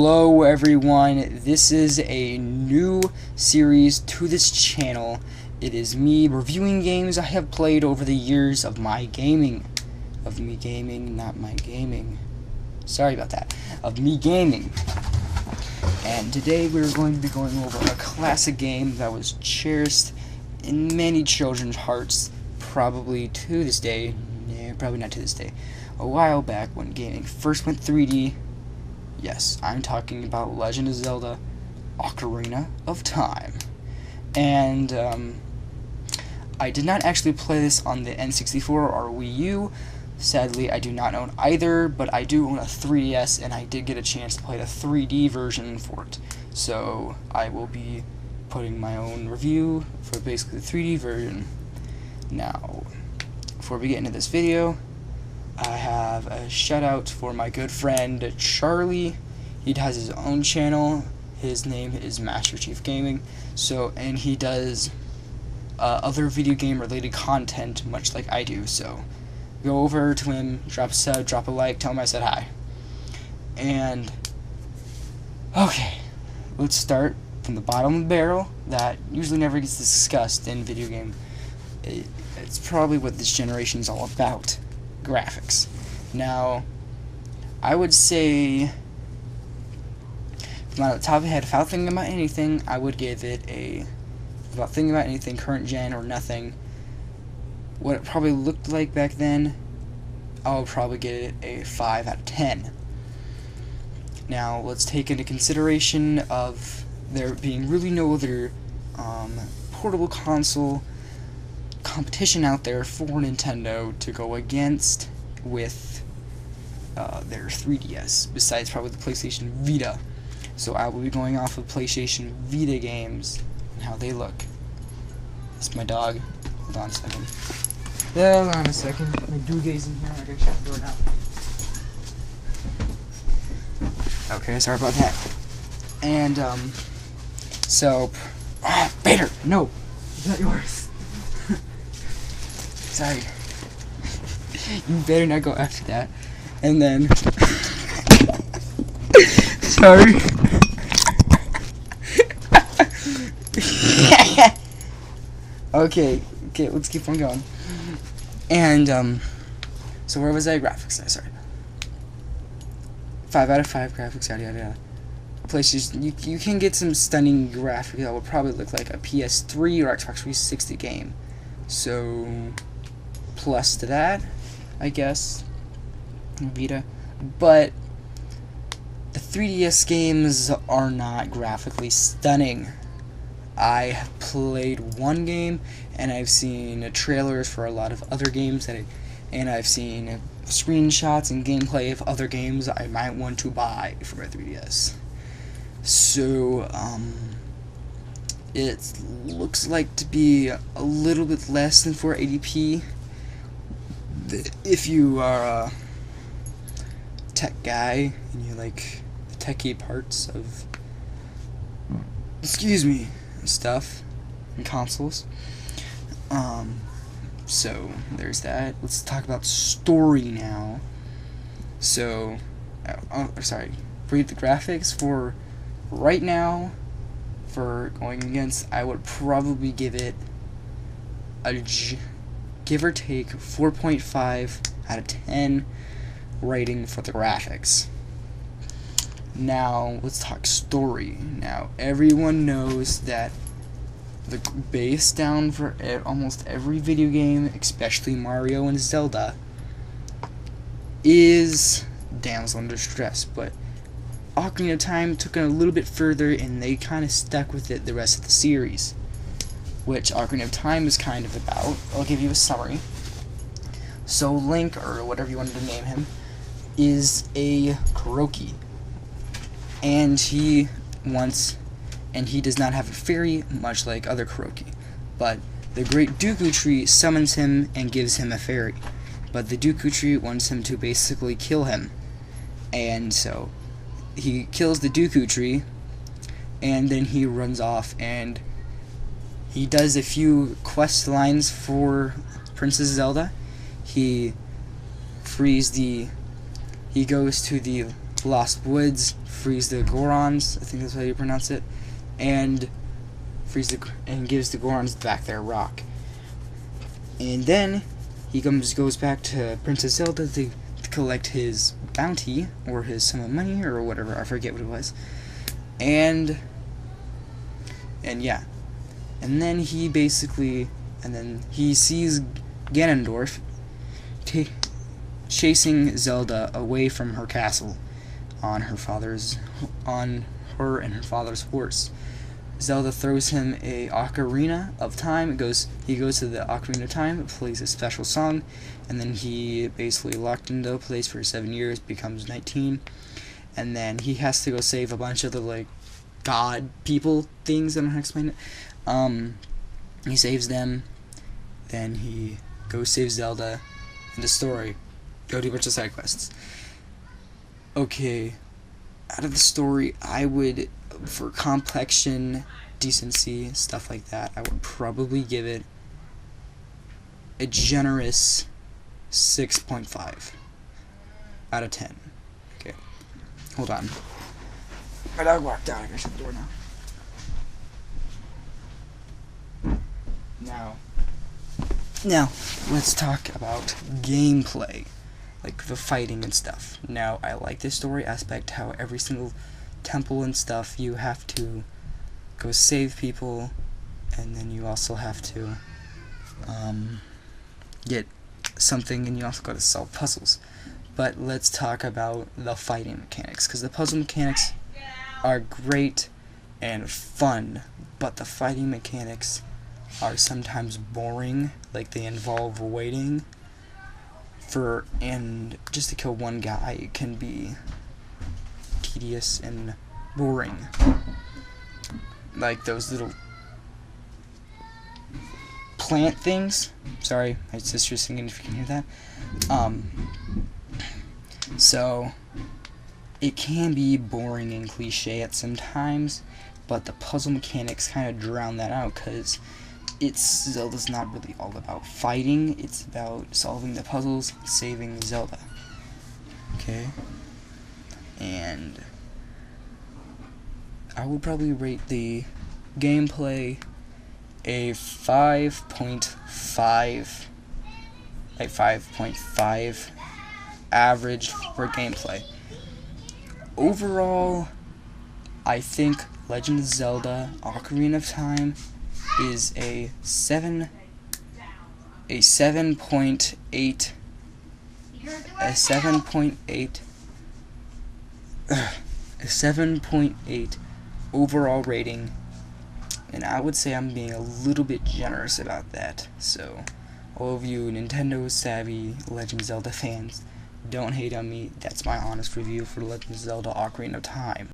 Hello everyone, this is a new series to this channel. It is me reviewing games I have played over the years of my gaming. Of me gaming, not my gaming. Sorry about that. Of me gaming. And today we're going to be going over a classic game that was cherished in many children's hearts, probably to this day. Yeah, probably not to this day. A while back when gaming first went 3D. Yes, I'm talking about Legend of Zelda Ocarina of Time. And I did not actually play this on the N64 or Wii U. Sadly, I do not own either, but I do own a 3DS, and I did get a chance to play the 3D version for it. So I will be putting my own review for basically the 3D version. Now, before we get into this video, I have a shout out for my good friend Charlie. He has his own channel. His name is Master Chief Gaming. And he does other video game related content, much like I do. So go over to him, drop a sub, drop a like, tell him I said hi. And okay, let's start from the bottom of the barrel. That usually never gets discussed in video game. It's probably what this generation is all about. Graphics. Now, I would say, from out the top of my head, without thinking about anything, I would give it without thinking about anything, current gen or nothing, what it probably looked like back then, I would probably give it a 5 out of 10. Now, let's take into consideration of there being really no other portable console competition out there for Nintendo to go against with their 3DS, besides probably the PlayStation Vita. So I will be going off of PlayStation Vita games and how they look. It's my dog. Hold on a second. Hold on a second. My doogay's in here. I gotta shut the door now. Okay, sorry about that. And so, Vader, no, it's not yours. Sorry. You better not go after that. And then sorry. Okay, let's keep on going. And so where was I? Graphics, sorry. 5 out of 5 graphics, yada yada yada. PlayStation, you can get some stunning graphics that will probably look like a PS3 or Xbox 360 game. So plus to that, I guess, Vita. But the 3DS games are not graphically stunning. I have played one game, and I've seen trailers for a lot of other games, and I've seen screenshots and gameplay of other games I might want to buy for my 3DS. So, it looks like to be a little bit less than 480p. If you are a tech guy and you like the techie parts of, stuff and consoles. So there's that. Let's talk about story now. So, sorry, for the graphics for right now, for going against, I would probably give it a give or take 4.5 out of 10 rating for the graphics. Now, let's talk story. Now, everyone knows that the base down for almost every video game, especially Mario and Zelda, is damsel in distress, but Ocarina of Time took it a little bit further, and they kind of stuck with it the rest of the series, which Ocarina of Time is kind of about. I'll give you a summary. So Link, or whatever you wanted to name him, is a Kuroki, and he does not have a fairy, much like other Kuroki, but the Great Dooku Tree summons him and gives him a fairy, but the Dooku Tree wants him to basically kill him, and so he kills the Dooku Tree, and then he runs off, and he does a few quest lines for Princess Zelda. He goes to the Lost Woods, frees the Gorons, I think that's how you pronounce it, and gives the Gorons back their rock. And then he goes back to Princess Zelda to collect his bounty, or his sum of money, or whatever, I forget what it was. And yeah. And then he sees Ganondorf chasing Zelda away from her castle on her and her father's horse. Zelda throws him a Ocarina of Time. He goes to the Ocarina of Time, plays a special song, and then he basically locked into a place for 7 years, becomes 19, and then he has to go save a bunch of the like god people things. I don't know how to explain it. He saves them, then he goes save Zelda, and the story. Go do a bunch of side quests. Okay, out of the story, I would, for complexion, decency, stuff like that, I would probably give it a generous 6.5 out of 10. Okay, hold on. My dog walked out. I gotta shut the door now. Now, let's talk about gameplay, like the fighting and stuff. Now, I like the story aspect, how every single temple and stuff, you have to go save people, and then you also have to get something, and you also got to solve puzzles. But let's talk about the fighting mechanics, because the puzzle mechanics are great and fun, but the fighting mechanics are sometimes boring. Like, they involve waiting and just to kill one guy can be tedious and boring. Like those little plant things. Sorry, my sister's singing, if you can hear that. So it can be boring and cliche at some times, but the puzzle mechanics kind of drown that out, because Zelda's not really all about fighting, it's about solving the puzzles, saving Zelda. Okay? And I would probably rate the gameplay a 5.5, like 5.5 average for gameplay. Overall, I think Legend of Zelda Ocarina of Time is a 7.8 overall rating, and I would say I'm being a little bit generous about that. So all of you Nintendo savvy Legend of Zelda fans, don't hate on me. That's my honest review for Legend of Zelda Ocarina of Time.